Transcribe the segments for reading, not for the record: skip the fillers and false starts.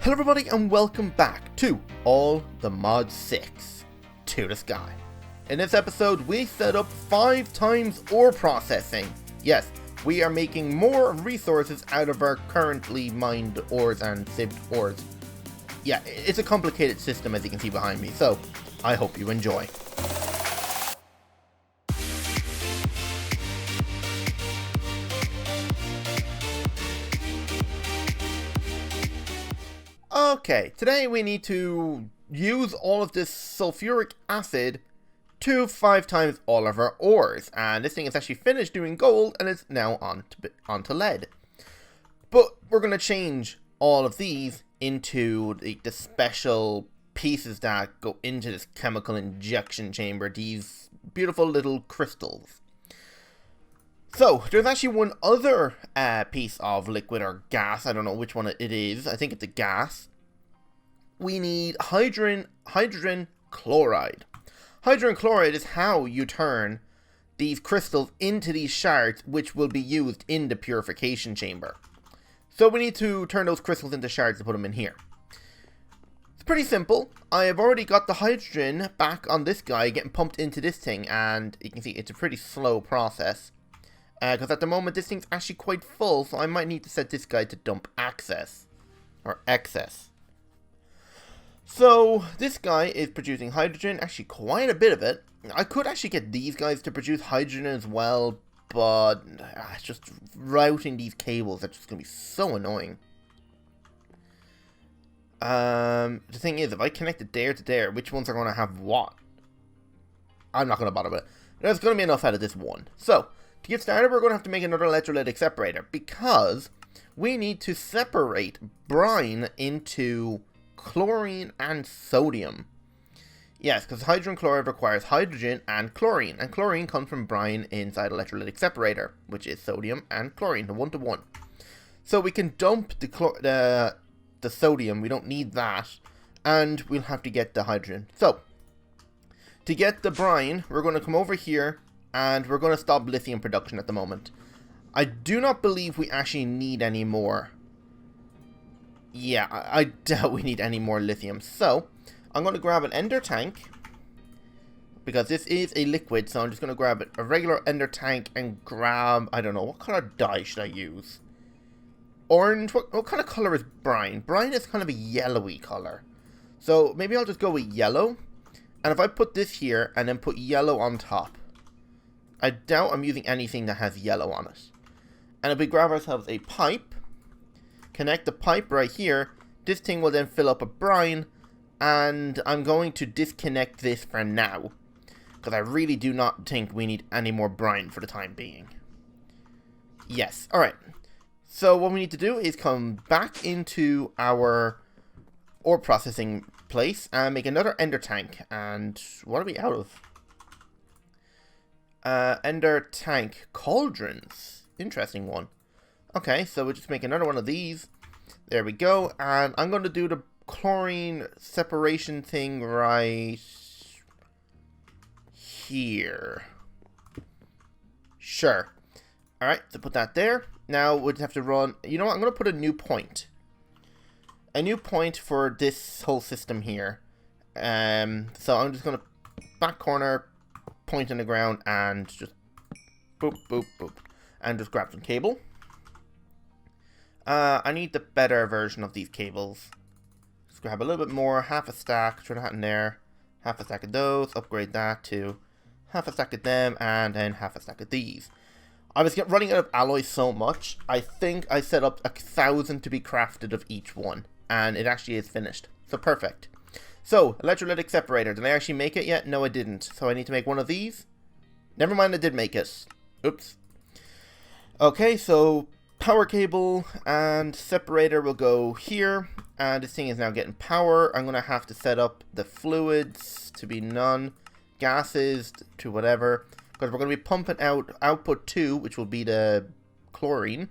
Hello everybody and welcome back to All the Mod 6 to the Sky. In this episode we set up 5 times ore processing. Yes, we are making more resources out of our currently mined ores and sieved ores. Yeah, it's a complicated system as you can see behind me, so I hope you enjoy. Okay, today we need to use all of this sulfuric acid to 5 times all of our ores. And this thing is actually finished doing gold and is now onto lead. But we're going to change all of these into the special pieces that go into this chemical injection chamber. These beautiful little crystals. So, there's actually one other piece of liquid or gas. I don't know which one it is. I think it's a gas. We need hydrogen chloride. Hydrogen chloride is how you turn these crystals into these shards, which will be used in the purification chamber. So we need to turn those crystals into shards to put them in here. It's pretty simple. I have already got the hydrogen back on this guy getting pumped into this thing, and you can see it's a pretty slow process. Because at the moment this thing's actually quite full, so I might need to set this guy to dump excess. So this guy is producing hydrogen, actually quite a bit of it. I could actually get these guys to produce hydrogen as well, but it's just routing these cables that's just going to be so annoying. The thing is, if I connect it there to there, which ones are going to have what? I'm not going to bother with it. There's going to be enough out of this one. So, to get started, we're going to have to make another electrolytic separator, because we need to separate brine into chlorine and sodium. Yes, because hydrogen chloride requires hydrogen and chlorine comes from brine inside electrolytic separator, which is sodium and chlorine, the 1-to-1. So we can dump the sodium, we don't need that, and we'll have to get the hydrogen. So, to get the brine, we're going to come over here, and we're going to stop lithium production at the moment. I do not believe we actually need any more. Yeah, I doubt we need any more lithium. So, I'm going to grab an ender tank. Because this is a liquid, so I'm just going to grab a regular ender tank and grab, I don't know, what color dye should I use? Orange? What kind of color is brine? Brine is kind of a yellowy color. So, maybe I'll just go with yellow. And if I put this here and then put yellow on top, I doubt I'm using anything that has yellow on it. And if we grab ourselves a pipe, connect the pipe right here, this thing will then fill up a brine, and I'm going to disconnect this for now, because I really do not think we need any more brine for the time being. Yes, alright. So what we need to do is come back into our ore processing place and make another ender tank. And what are we out of? Ender tank cauldrons. Interesting one. Okay, so we'll just make another one of these. There we go. And I'm going to do the chlorine separation thing right here. Sure. Alright, so put that there. Now we'll just have to run... You know what? I'm going to put a new point. A new point for this whole system here. So I'm just going to back corner, point in the ground, and just boop, boop, boop. And just grab some cable. I need the better version of these cables. Just grab a little bit more, half a stack, throw that in there. Half a stack of those, upgrade that to half a stack of them, and then half a stack of these. I was running out of alloys so much, I think I set up 1,000 to be crafted of each one. And it actually is finished. So perfect. So, electrolytic separator. Did I actually make it yet? No, I didn't. So I need to make one of these. Never mind, I did make it. Oops. Okay, so power cable and separator will go here. And this thing is now getting power. I'm going to have to set up the fluids to be none. Gases to whatever. Because we're going to be pumping out output 2, which will be the chlorine.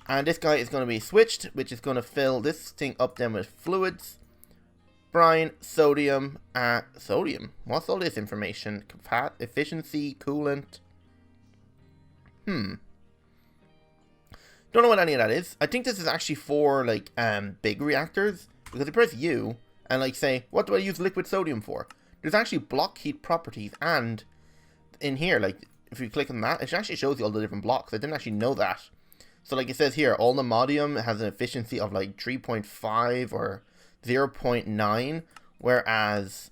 And this guy is going to be switched, which is going to fill this thing up then with fluids. Brine, sodium, sodium? What's all this information? Efficiency, coolant. Don't know what any of that is. I think this is actually for, like, big reactors. Because if you press U, and like say, what do I use liquid sodium for? There's actually block heat properties, and in here, like, if you click on that, it actually shows you all the different blocks. I didn't actually know that. So like it says here, aluminium has an efficiency of like 3.5 or 0.9, whereas,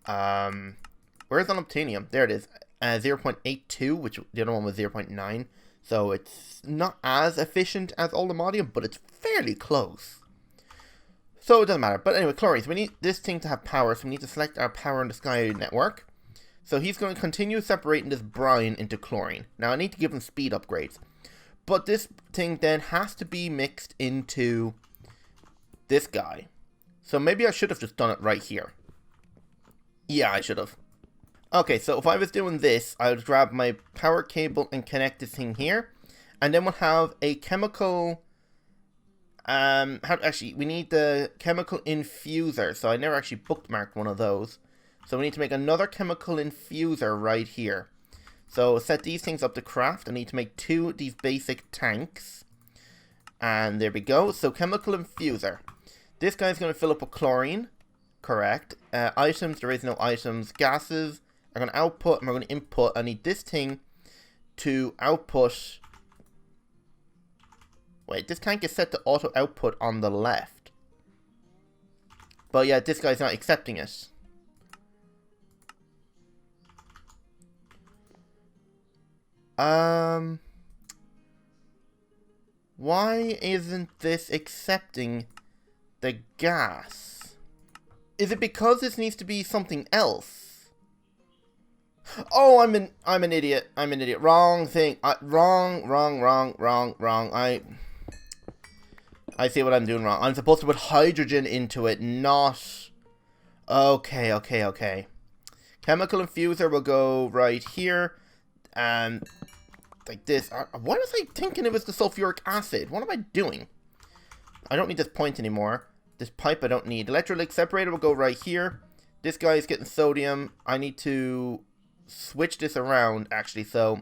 where's unobtainium? There it is, 0.82, which the other one was 0.9. So it's not as efficient as aluminium, but it's fairly close. So it doesn't matter. But anyway, chlorine. So we need this thing to have power, so we need to select our power in the sky network. So he's going to continue separating this brine into chlorine. Now I need to give him speed upgrades. But this thing then has to be mixed into this guy. So maybe I should have just done it right here. Yeah, I should have. Okay, so if I was doing this, I would grab my power cable and connect this thing here. And then we'll have a chemical... actually, we need the chemical infuser. So I never actually bookmarked one of those. So we need to make another chemical infuser right here. So set these things up to craft. I need to make 2 of these basic tanks. And there we go. So chemical infuser. This guy's going to fill up with chlorine. Correct. Items, there is no items. Gases are going to output and we're going to input. I need this thing to output. Wait, this tank is set to auto output on the left. But yeah, this guy's not accepting it. Why isn't this accepting the gas? Is it because this needs to be something else? Oh, I'm an idiot. I'm an idiot. Wrong thing. Wrong. I see what I'm doing wrong. I'm supposed to put hydrogen into it, not... Okay. Chemical infuser will go right here. And like this. Why was I thinking it was the sulfuric acid? What am I doing? I don't need this point anymore. This pipe I don't need. Electrolyte separator will go right here. This guy is getting sodium. I need to switch this around, actually. So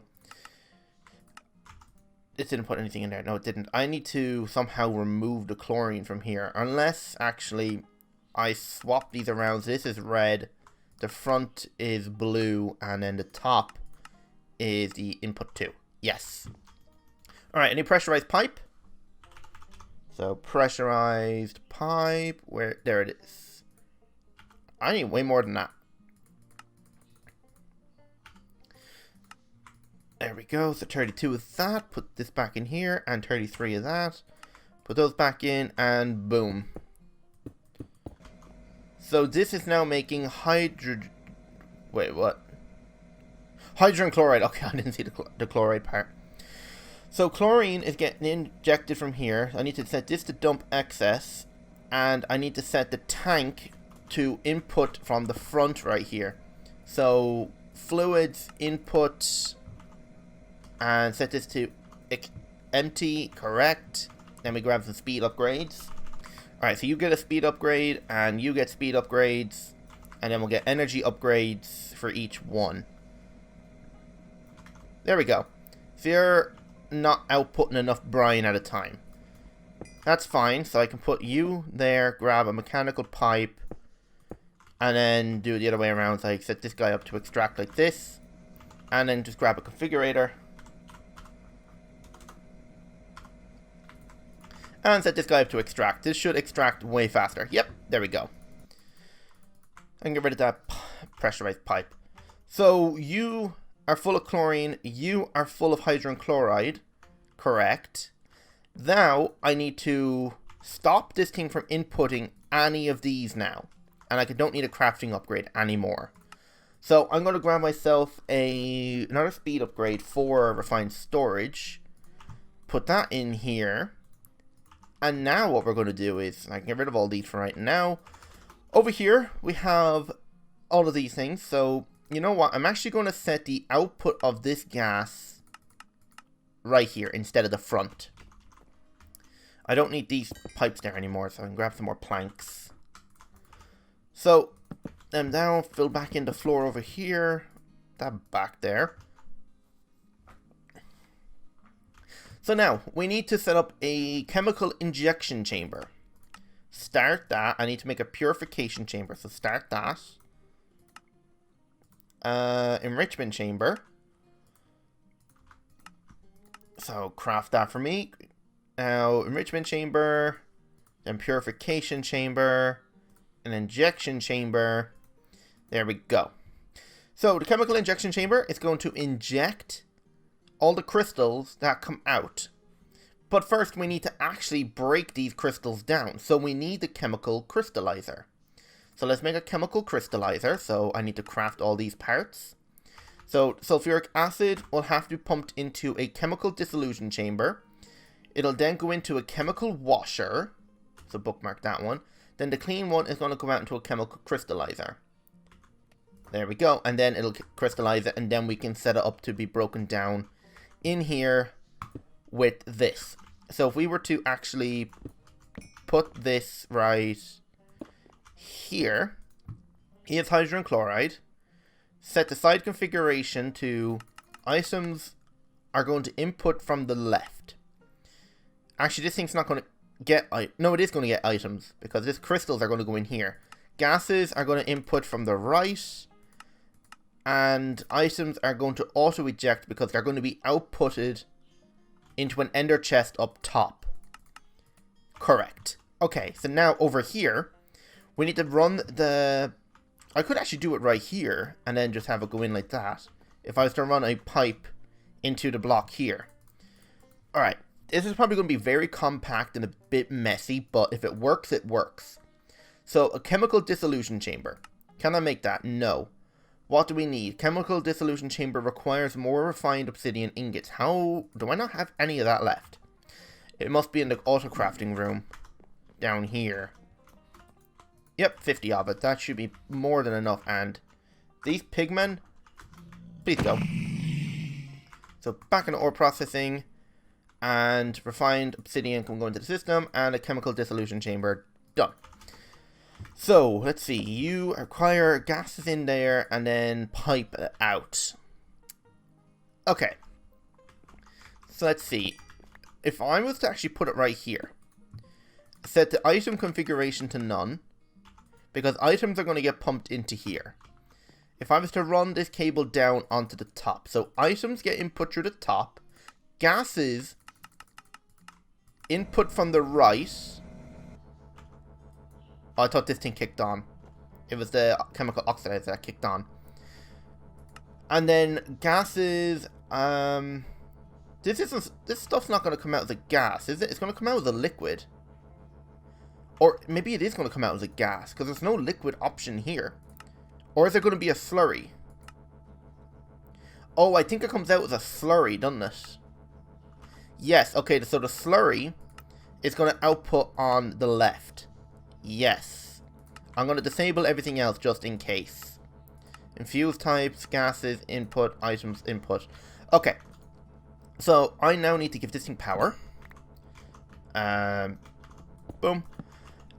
it didn't put anything in there. No, it didn't. I need to somehow remove the chlorine from here. Unless, actually, I swap these around. So this is red. The front is blue. And then the top is the input 2. Yes. Alright, any pressurized pipe? So, pressurized pipe. Where? There it is. I need way more than that. There we go. So, 32 is that. Put this back in here. And 33 is that. Put those back in. And boom. So, this is now making hydrogen... Wait, what? Hydrogen chloride. Okay, I didn't see the chloride part. So chlorine is getting injected from here. I need to set this to dump excess. And I need to set the tank to input from the front right here. So fluids input. And set this to empty. Correct. Then we grab some speed upgrades. Alright, so you get a speed upgrade. And you get speed upgrades. And then we'll get energy upgrades for each one. There we go. So you're not outputting enough brine at a time. That's fine. So I can put you there, grab a mechanical pipe, and then do it the other way around. So I set this guy up to extract like this. And then just grab a configurator. And set this guy up to extract. This should extract way faster. Yep, there we go. I can get rid of that pressurized pipe. So you are full of chlorine, you are full of hydrogen chloride, correct. Now, I need to stop this thing from inputting any of these now. And I don't need a crafting upgrade anymore. So, I'm going to grab myself another speed upgrade for refined storage. Put that in here. And now what we're going to do is, I can get rid of all these for right now. Over here, we have all of these things, so... You know what? I'm actually going to set the output of this gas right here instead of the front. I don't need these pipes there anymore, so I can grab some more planks. So, and now fill back in the floor over here. That back there. So now, we need to set up a chemical injection chamber. start that. I need to make a purification chamber. So start that. Enrichment chamber. So craft that for me. Now, enrichment chamber, then purification chamber, an injection chamber. There we go. So the chemical injection chamber is going to inject all the crystals that come out. But first we need to actually break these crystals down. So we need the chemical crystallizer. So let's make a chemical crystallizer. So I need to craft all these parts. So sulfuric acid will have to be pumped into a chemical dissolution chamber. It'll then go into a chemical washer. So bookmark that one. Then the clean one is going to go out into a chemical crystallizer. There we go. And then it'll crystallize it. And then we can set it up to be broken down in here with this. So if we were to actually put this right here. Here's hydrogen chloride. Set the side configuration to items are going to input from the left. Actually, this thing's not going to get... No, it is going to get items, because these crystals are going to go in here. Gases are going to input from the right. And items are going to auto-eject, because they're going to be outputted into an ender chest up top. Correct. Okay, so now over here, we need to run the... I could actually do it right here, and then just have it go in like that. If I was to run a pipe into the block here. Alright. This is probably going to be very compact and a bit messy, but if it works, it works. So, a chemical dissolution chamber. Can I make that? No. What do we need? Chemical dissolution chamber requires more refined obsidian ingots. How do I not have any of that left? It must be in the auto crafting room. Down here. Yep, 50 of it. That should be more than enough. And these pigmen, please go. So, back in ore processing. And refined obsidian can go into the system, and a chemical dissolution chamber. Done. So, let's see. You require gases in there, and then pipe it out. Okay. So, let's see. If I was to actually put it right here. Set the item configuration to none. Because items are going to get pumped into here. If I was to run this cable down onto the top. So, items get input through the top. Gases... input from the right. Oh, I thought this thing kicked on. It was the chemical oxidizer that kicked on. And then gases. This stuff's not going to come out as a gas, is it? It's going to come out as a liquid. Or maybe it is going to come out as a gas, because there's no liquid option here. Or is it going to be a slurry? Oh, I think it comes out as a slurry, doesn't it? Yes, okay, so the slurry is going to output on the left. Yes. I'm going to disable everything else just in case. Infuse types, gases, input, items, input. Okay. So, I now need to give this thing power. Boom.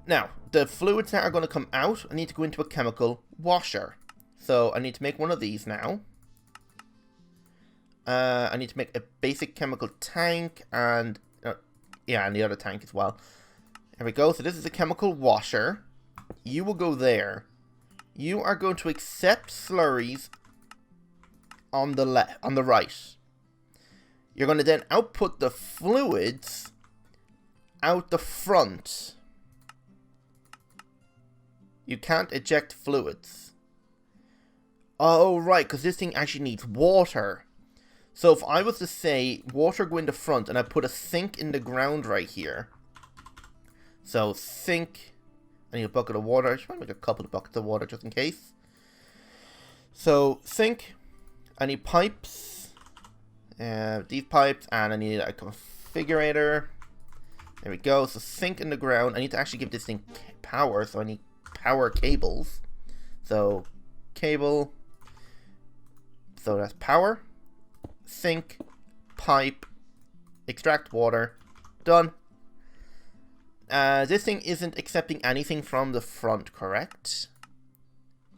Now, the fluids that are going to come out, I need to go into a chemical washer. So, I need to make one of these now. I need to make a basic chemical tank and... yeah, and the other tank as well. There we go. So this is a chemical washer. You will go there. You are going to accept slurries on the left, on the right. You're going to then output the fluids out the front. You can't eject fluids. Oh, right, because this thing actually needs water. So if I was to say, water go in the front, and I put a sink in the ground right here. So, sink. I need a bucket of water. I should probably make a couple of buckets of water just in case. So, sink. I need pipes. These pipes. And I need a configurator. There we go. So, sink in the ground. I need to actually give this thing power. So, I need power cables. So, cable. So, that's power. Sink, pipe, extract water, done. This thing isn't accepting anything from the front, correct?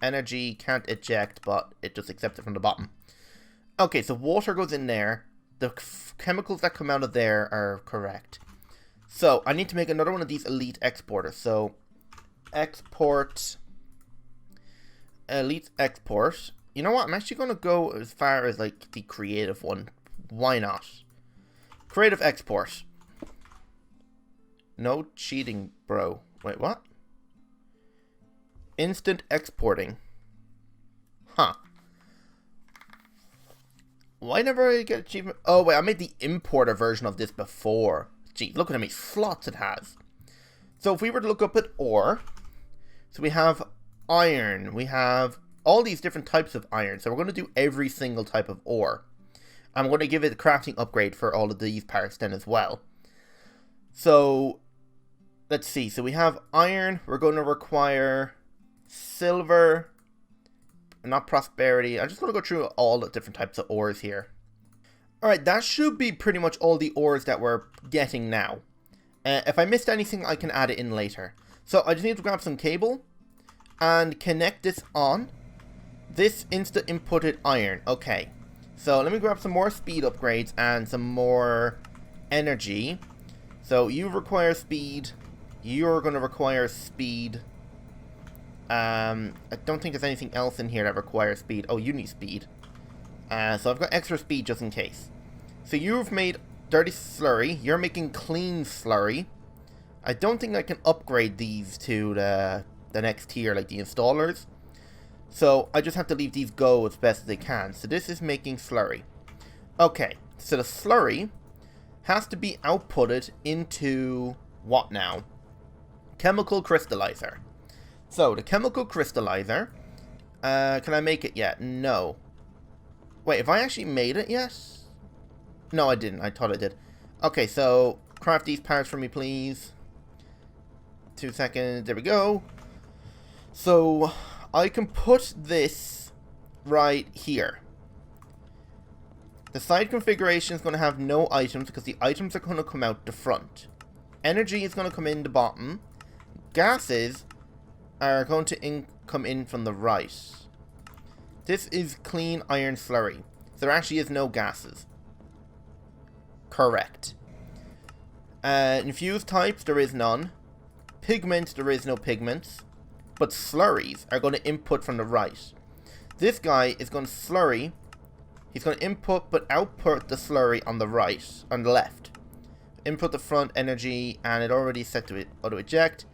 Energy can't eject, but it just accepts it from the bottom. Okay, so water goes in there. The chemicals that come out of there are correct. So, I need to make another one of these elite exporters. So, export, elite export. You know what? I'm actually going to go as far as, like, the creative one. Why not? Creative export. No cheating, bro. Wait, what? Instant exporting. Huh. Why never I get achievement? Oh, wait, I made the importer version of this before. Gee, look at how many slots it has. So if we were to look up at ore, so we have iron, we have all these different types of iron. So we're going to do every single type of ore. I'm going to give it a crafting upgrade for all of these parts then as well. So, let's see. So we have iron, we're going to require silver, not prosperity. I'm just going to go through all the different types of ores here. Alright, that should be pretty much all the ores that we're getting now. If I missed anything, I can add it in later. So I just need to grab some cable and connect this on. This insta-inputted iron. Okay. So let me grab some more speed upgrades and some more energy. So you require speed. You're going to require speed. I don't think there's anything else in here that requires speed. Oh, you need speed. So I've got extra speed just in case. So you've made dirty slurry. You're making clean slurry. I don't think I can upgrade these to the next tier, like the installers. So I just have to leave these go as best as they can. So this is making slurry. Okay, so the slurry has to be outputted into what now? Chemical crystallizer. So the chemical crystallizer, can I make it yet? No. Wait, have I actually made it yet? No, I didn't. I thought I did. Okay, so craft these parts for me, please. 2 seconds. There we go. So I can put this right here. The side configuration is going to have no items because the items are going to come out the front. Energy is going to come in the bottom. Gases are going to come in from the right. This is clean iron slurry. There actually is no gases. Correct. Infused types, there is none. Pigments, there is no pigments. But slurries are going to input from the right. This guy is going to slurry. He's going to input but output the slurry on the right, on the left. Input the front energy, and it already set to auto eject.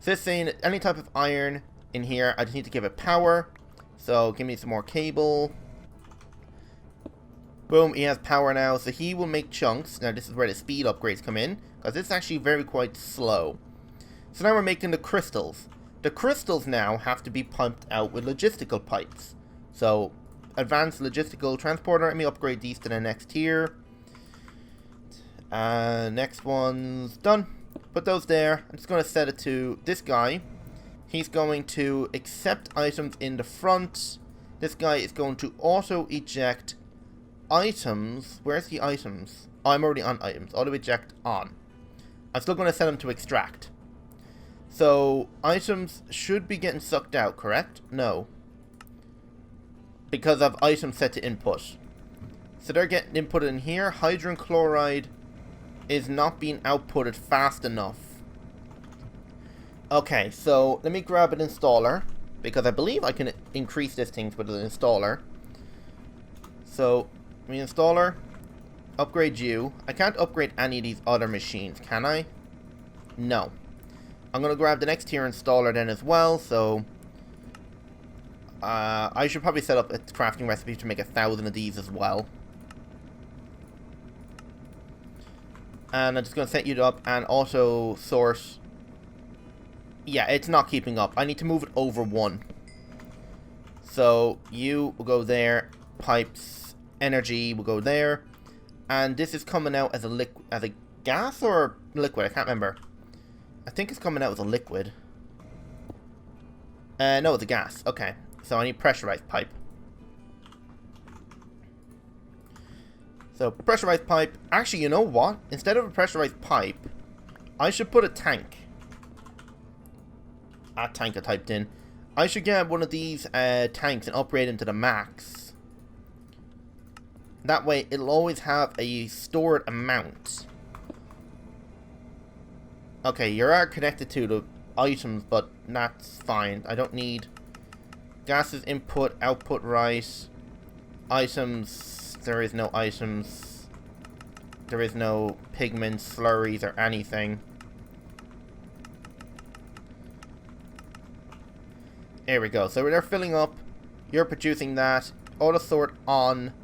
So this saying any type of iron in here, I just need to give it power. So give me some more cable. Boom, he has power now, so he will make chunks. Now this is where the speed upgrades come in, because it's actually very quite slow. So now we're making the crystals. The crystals now have to be pumped out with logistical pipes. So, advanced logistical transporter, let me upgrade these to the next tier. Next one's done. Put those there. I'm just going to set it to this guy. He's going to accept items in the front. This guy is going to auto-eject items. Where's the items? Oh, I'm already on items. Auto-eject on. I'm still going to set him to extract. So, items should be getting sucked out, correct? No. Because of items set to input. So they're getting inputted in here. Hydrogen chloride is not being outputted fast enough. Okay, so let me grab an installer. Because I believe I can increase this thing with an installer. So, me installer. Upgrade you. I can't upgrade any of these other machines, can I? No. I'm going to grab the next tier installer then as well, so I should probably set up a crafting recipe to make 1,000 of these as well. And I'm just going to set you up and auto source. Yeah, it's not keeping up. I need to move it over 1. So you will go there, pipes, energy will go there, and this is coming out as a gas or liquid, I can't remember. I think it's coming out as a liquid. No, it's a gas. Okay. So I need pressurized pipe. So, pressurized pipe. Actually, you know what? Instead of a pressurized pipe, I should put a tank. A tank I typed in. I should get one of these tanks and upgrade them to the max. That way, it'll always have a stored amount. Okay, you are connected to the items, but that's fine. I don't need gases, input, output, right. Items, there is no items. There is no pigments, slurries, or anything. There we go. So they're filling up. You're producing that. Auto sort on.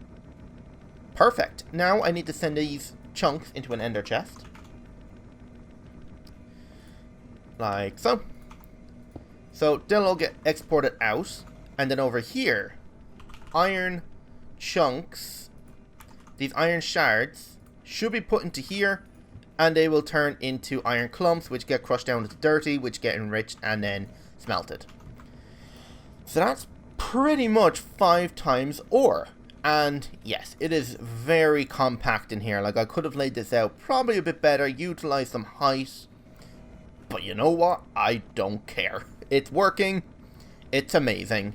Perfect. Now I need to send these chunks into an ender chest. Like so. So they'll all get exported out. And then over here, iron chunks, these iron shards, should be put into here. And they will turn into iron clumps, which get crushed down into dirty, which get enriched and then smelted. So that's pretty much 5 times ore. And yes, it is very compact in here. Like, I could have laid this out probably a bit better, utilized some height. But you know what? I don't care. It's working. It's amazing.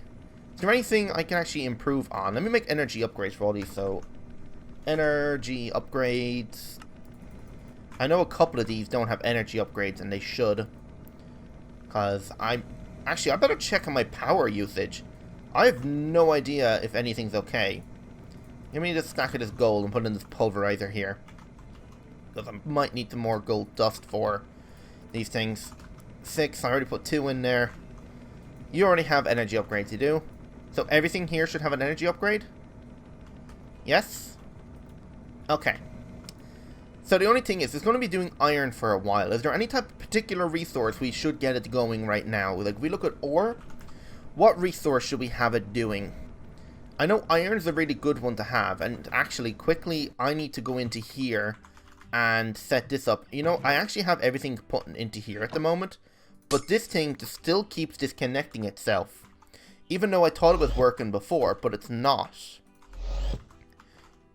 Is there anything I can actually improve on? Let me make energy upgrades for all these. So, energy upgrades. I know a couple of these don't have energy upgrades, and they should. Because actually, I better check on my power usage. I have no idea if anything's okay. Give me this stack of this gold and put in this pulverizer here. Because I might need some more gold dust for these things. 6, I already put 2 in there. You already have energy upgrades, you do? So everything here should have an energy upgrade? Yes? Okay. So the only thing is, it's going to be doing iron for a while. Is there any type of particular resource we should get it going right now? Like, if we look at ore, what resource should we have it doing? I know iron is a really good one to have, and actually, quickly, I need to go into here and set this up. You know, I actually have everything put into here at the moment, but this thing just still keeps disconnecting itself. Even though I thought it was working before, but it's not.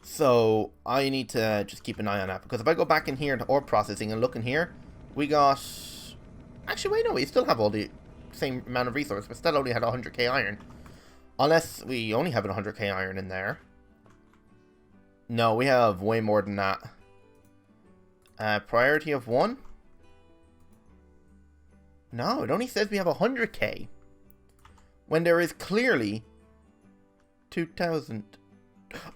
So, I need to just keep an eye on that, because if I go back in here into ore processing and look in here, we got... Actually, wait, no, we still have all the same amount of resource, but still only had 100k iron. Unless we only have 100k iron in there. No, we have way more than that. Priority of 1? No, it only says we have 100k. When there is clearly 2,000.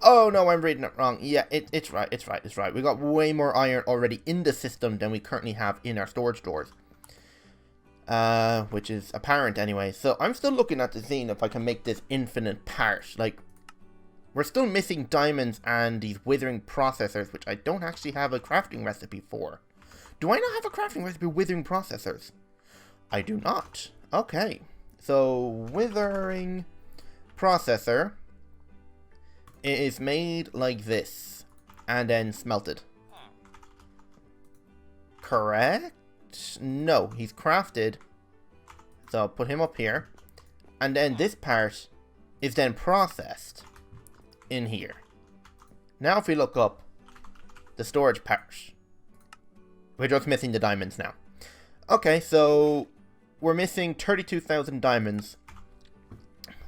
Oh, no, I'm reading it wrong. Yeah, it's right. We got way more iron already in the system than we currently have in our storage doors. Which is apparent anyway. So I'm still looking at the scene if I can make this infinite part. Like, we're still missing diamonds and these withering processors, which I don't actually have a crafting recipe for. Do I not have a crafting recipe for withering processors? I do not. Okay. So, withering processor is made like this and then smelted. Correct? No, he's crafted. So I'll put him up here. And then this part is then processed in here. Now if we look up the storage part, we're just missing the diamonds now. Okay, so we're missing 32,000 diamonds.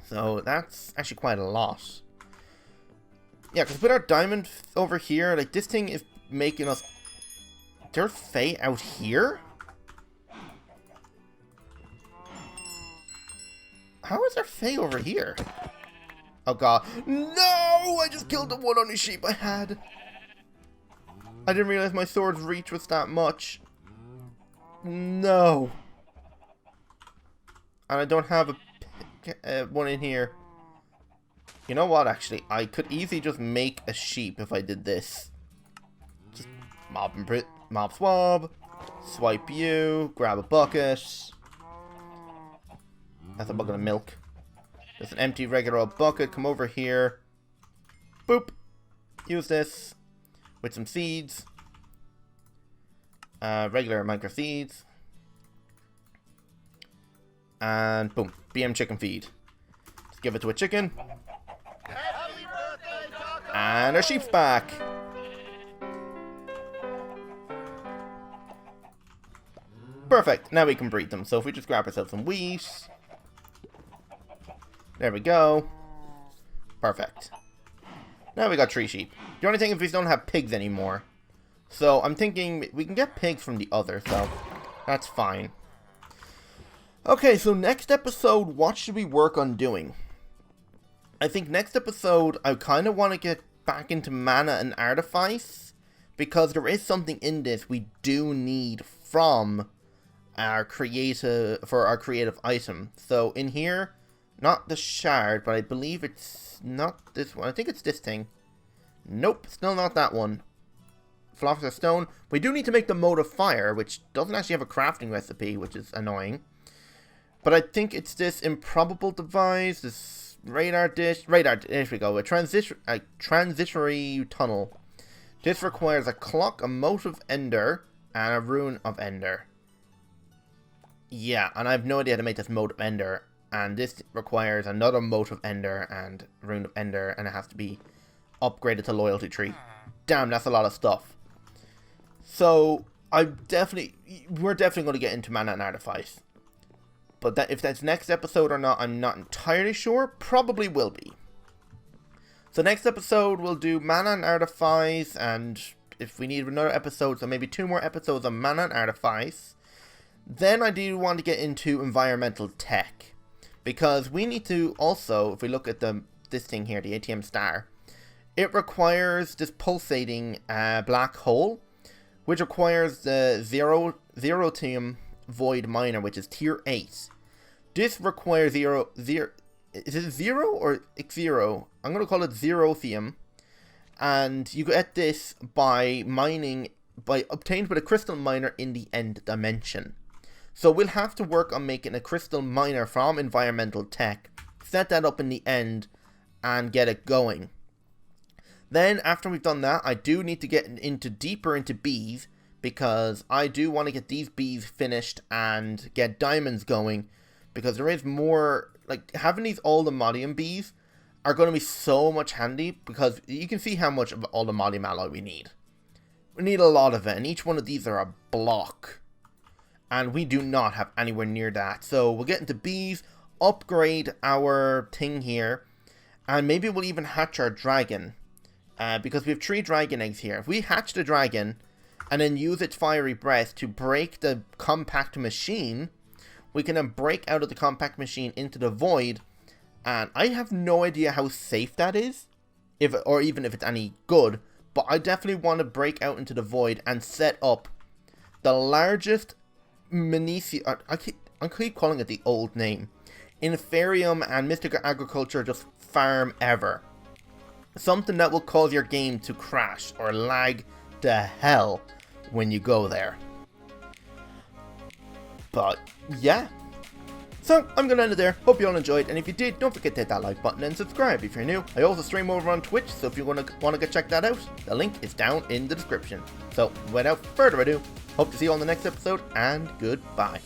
So that's actually quite a lot. Yeah, because with our diamond over here, like, this thing is making us... There's Fae out here? How is there Fae over here? Oh god. No! I just killed the one on the sheep I had. I didn't realize my sword's reach was that much. No. And I don't have a one in here. You know what, actually? I could easily just make a sheep if I did this. Just mob swab. Swipe you. Grab a bucket. That's a bucket of milk. There's an empty regular old bucket. Come over here. Boop. Use this with some seeds. Regular micro seeds. And boom. BM chicken feed. Just give it to a chicken. And our sheep's back. Perfect. Now we can breed them. So if we just grab ourselves some wheat. There we go. Perfect. Now we got 3 sheep. The only thing is we don't have pigs anymore. So I'm thinking we can get pigs from the other. So That's fine. Okay, so next episode, what should we work on doing? I think next episode, I kind of want to get back into mana and artifice, because there is something in this we do need from our creative item. So in here, not the shard, but I believe it's not this one. I think it's this thing. Nope, still not that one. Philosopher's Stone. We do need to make the Mode of Fire, which doesn't actually have a crafting recipe, which is annoying. But I think it's this improbable device, this radar dish. There we go. A transitory tunnel. This requires a clock, a mote of Ender, and a rune of Ender. Yeah, and I have no idea how to make this mote of Ender. And this requires another mote of Ender and rune of Ender, and it has to be upgraded to loyalty tree. Damn, that's a lot of stuff. So, we're definitely going to get into mana and artifice. But if that's next episode or not, I'm not entirely sure. Probably will be. So next episode, we'll do mana and artifice, and if we need another episode, so maybe 2 more episodes on mana and artifice. Then I do want to get into environmental tech. Because we need to also, if we look at this thing here, the ATM star, it requires this pulsating black hole, which requires the zerotium void miner, which is tier 8. This requires is it 0 or X0? I'm going to call it zerotium. And you get this by obtained with a crystal miner in the end dimension. So we'll have to work on making a crystal miner from environmental tech, set that up in the end, and get it going. Then, after we've done that, I do need to get deeper into bees, because I do want to get these bees finished and get diamonds going, because there is more, like, having these Aldemodium bees are going to be so much handy, because you can see how much of Aldemodium alloy we need. We need a lot of it, and each one of these are a block. And we do not have anywhere near that. So we'll get into bees, upgrade our thing here, and maybe we'll even hatch our dragon. Because we have 3 dragon eggs here. If we hatch the dragon, and then use its fiery breath to break the compact machine, we can then break out of the compact machine into the void. And I have no idea how safe that is, or even if it's any good. But I definitely want to break out into the void and set up the largest I keep calling it the old name. Inferium and Mystical Agriculture just farm ever. Something that will cause your game to crash or lag to hell when you go there. But yeah. So I'm going to end it there. Hope you all enjoyed, and if you did, don't forget to hit that like button and subscribe if you're new. I also stream over on Twitch, so if you want to go check that out, the link is down in the description. So without further ado, hope to see you on the next episode, and goodbye.